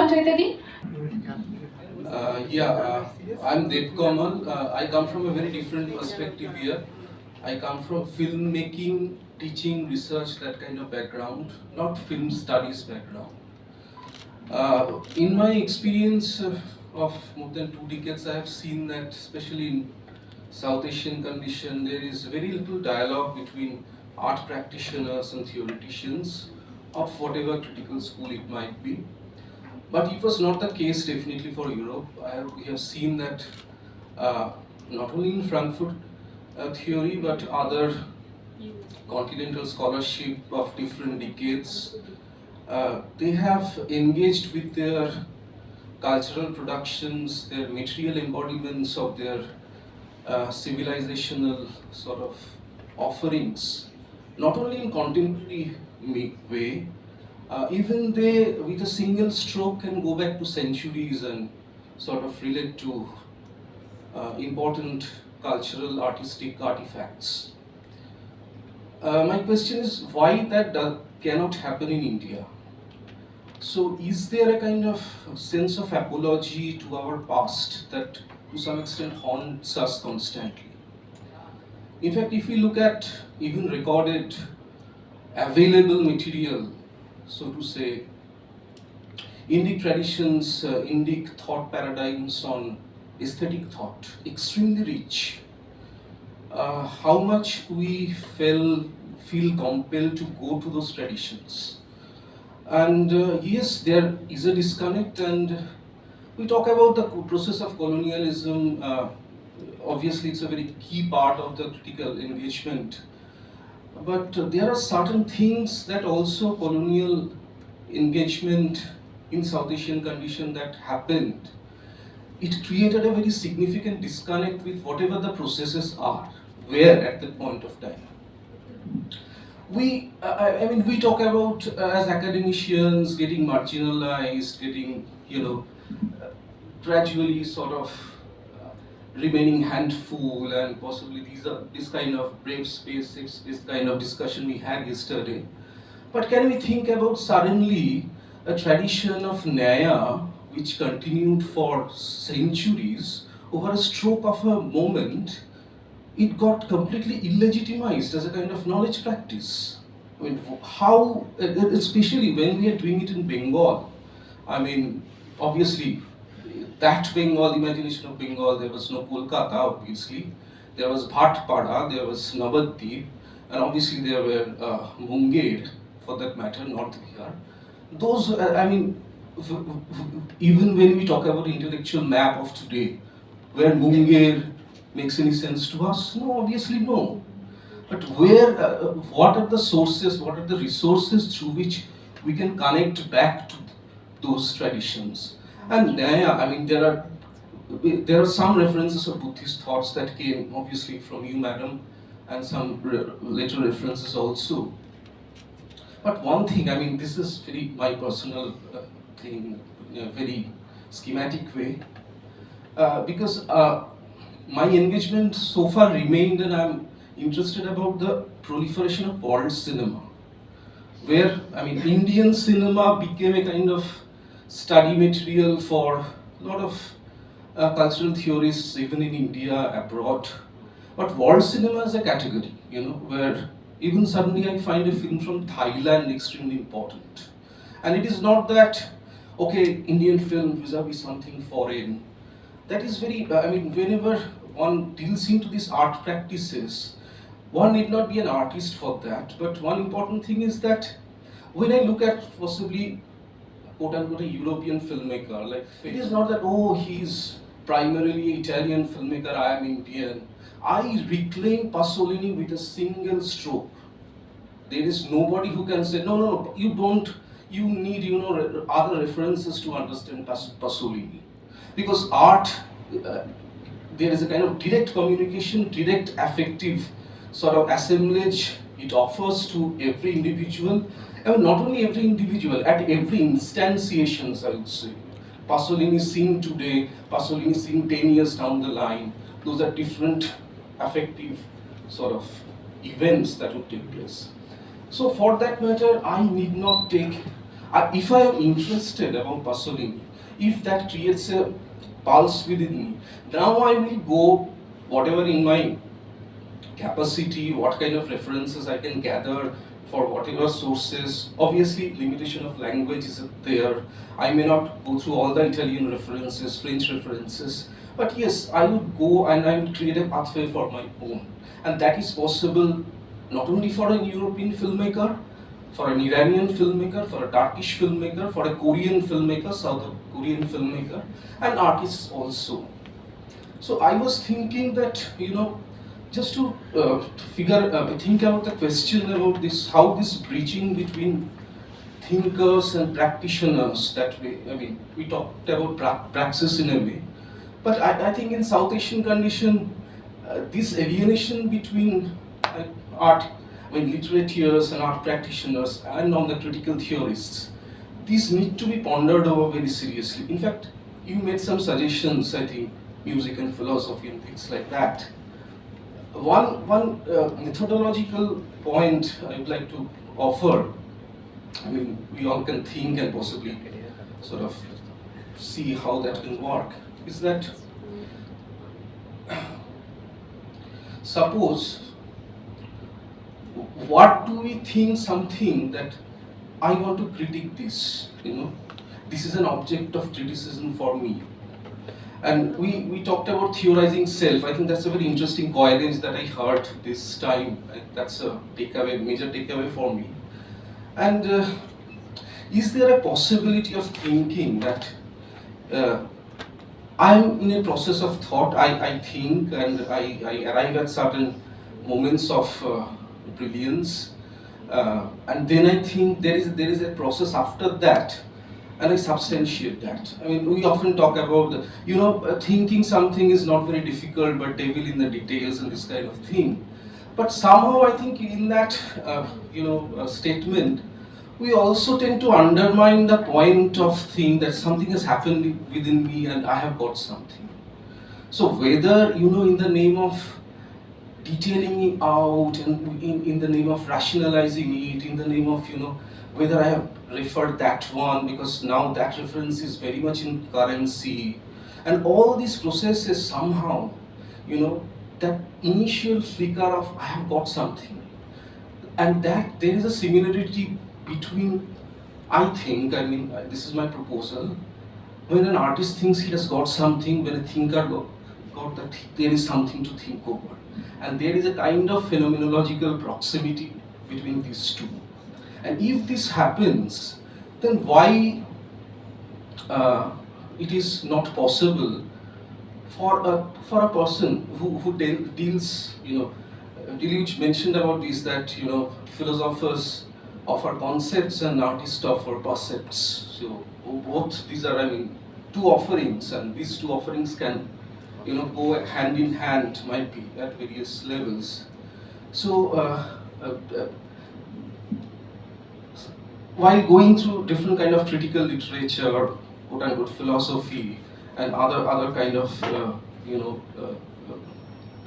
I'm Dev Kamal. I come from a very different perspective here. I come from filmmaking, teaching, research, that kind of background, not film studies background. In my experience of more than 2 decades, I have seen that, especially in South Asian condition, there is very little dialogue between art practitioners and theoreticians of whatever critical school it might be. But it was not the case definitely for Europe. We have seen that not only in Frankfurt theory, but other continental scholarship of different decades, they have engaged with their cultural productions, their material embodiments of their civilizational sort of offerings, not only in contemporary way, even they, with a single stroke, can go back to centuries and sort of relate to important cultural, artistic artifacts. My question is why that cannot happen in India. So is there a kind of sense of apology to our past that to some extent haunts us constantly? In fact, if we look at even recorded available material, so to say, Indic traditions, Indic thought paradigms on aesthetic thought, extremely rich. How much we feel compelled to go to those traditions. And yes, there is a disconnect, and we talk about the process of colonialism. Obviously, it's a very key part of the critical engagement. But there are certain things that also colonial engagement in South Asian condition that happened. It created a very significant disconnect with whatever the processes are, where at that point of time. We talk about as academicians getting marginalized, getting, gradually sort of remaining handful, and possibly this kind of brave space, this kind of discussion we had yesterday. But can we think about suddenly a tradition of Nyaya which continued for centuries, over a stroke of a moment, it got completely illegitimized as a kind of knowledge practice. I mean, how, especially when we are doing it in Bengal, I mean, obviously, that Bengal, imagination of Bengal, there was no Kolkata, obviously. There was Bhatpada, there was Navadvip, and obviously there were Munger, for that matter, North Bihar. Those, even when we talk about intellectual map of today, where Munger makes any sense to us? No, obviously no. But where, what are the sources, what are the resources through which we can connect back to those traditions? And there are some references of Buddhist thoughts that came obviously from you, madam, and some later references also. But one thing, this is very my personal thing, in a very schematic way, because my engagement so far remained, and I'm interested about the proliferation of world cinema, where Indian cinema became a kind of study material for a lot of cultural theorists, even in India, abroad. But world cinema is a category, where even suddenly I find a film from Thailand extremely important. And it is not that, okay, Indian film vis-a-vis something foreign. That is very, whenever one deals into these art practices, one need not be an artist for that. But one important thing is that when I look at possibly quote-unquote a European filmmaker, like, it is not that, oh, he's primarily Italian filmmaker, I am Indian. I reclaim Pasolini with a single stroke. There is nobody who can say, no, you don't, you need, other references to understand Pasolini. Because art, there is a kind of direct communication, direct affective sort of assemblage it offers to every individual. And not only every individual, at every instantiations, I would say. Pasolini seen today, Pasolini seen 10 years down the line. Those are different affective sort of events that would take place. So for that matter, I need not take If I am interested about Pasolini, if that creates a pulse within me, now I will go whatever in my capacity, what kind of references I can gather for whatever sources. Obviously, limitation of language is there. I may not go through all the Italian references, French references, but yes, I would go and I would create a pathway for my own. And that is possible not only for a European filmmaker, for an Iranian filmmaker, for a Turkish filmmaker, for a Korean filmmaker, South Korean filmmaker, and artists also. So I was thinking that, just to think about the question about this, how this bridging between thinkers and practitioners, that way, I mean, we talked about praxis in a way, but I think in South Asian condition, this alienation between art, I mean, literateurs and art practitioners and on the critical theorists, these need to be pondered over very seriously. In fact, you made some suggestions, I think, music and philosophy and things like that. One methodological point I would like to offer, I mean, we all can think and possibly sort of see how that can work, is that suppose, what do we think something that I want to critique this, this is an object of criticism for me. And we talked about theorizing self. I think that's a very interesting coherence that I heard this time. That's a takeaway, major takeaway for me. And is there a possibility of thinking that I'm in a process of thought, I think, and I arrive at certain moments of brilliance, and then I think there is a process after that, and I substantiate that. I mean, we often talk about thinking something is not very difficult, but devil in the details and this kind of thing. But somehow I think in that statement, we also tend to undermine the point of thing that something has happened within me and I have got something. So whether in the name of detailing it out, and in the name of rationalizing it, in the name of whether I have referred that one because now that reference is very much in currency, and all these processes somehow, that initial flicker of I have got something, and that there is a similarity between, I think, I mean, this is my proposal, when an artist thinks he has got something, when a thinker got that there is something to think over, and there is a kind of phenomenological proximity between these two. And if this happens, then why it is not possible for a person who deals, Delitzsch mentioned about this, that philosophers offer concepts and artists offer percepts. So both these are, I mean, two offerings, and these two offerings can go hand in hand, might be at various levels. So while going through different kind of critical literature, quote unquote philosophy, and other kind of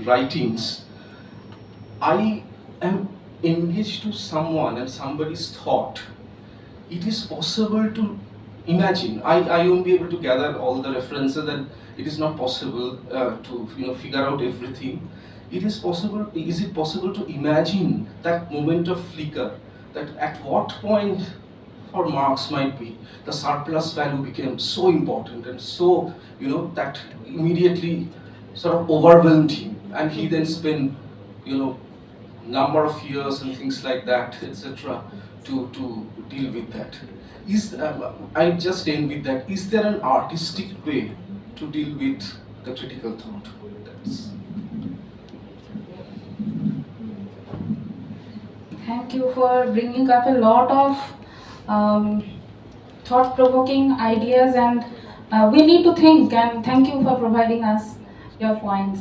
writings, I am engaged to someone and somebody's thought. It is possible to imagine. I won't be able to gather all the references, and it is not possible to figure out everything. It is possible. Is it possible to imagine that moment of flicker? That at what point, for Marx might be, the surplus value became so important and so that immediately sort of overwhelmed him, and he then spent number of years and things like that, etc., to deal with that. I just end with that. Is there an artistic way to deal with the critical thought? Thank you for bringing up a lot of thought-provoking ideas, and we need to think, and thank you for providing us your points.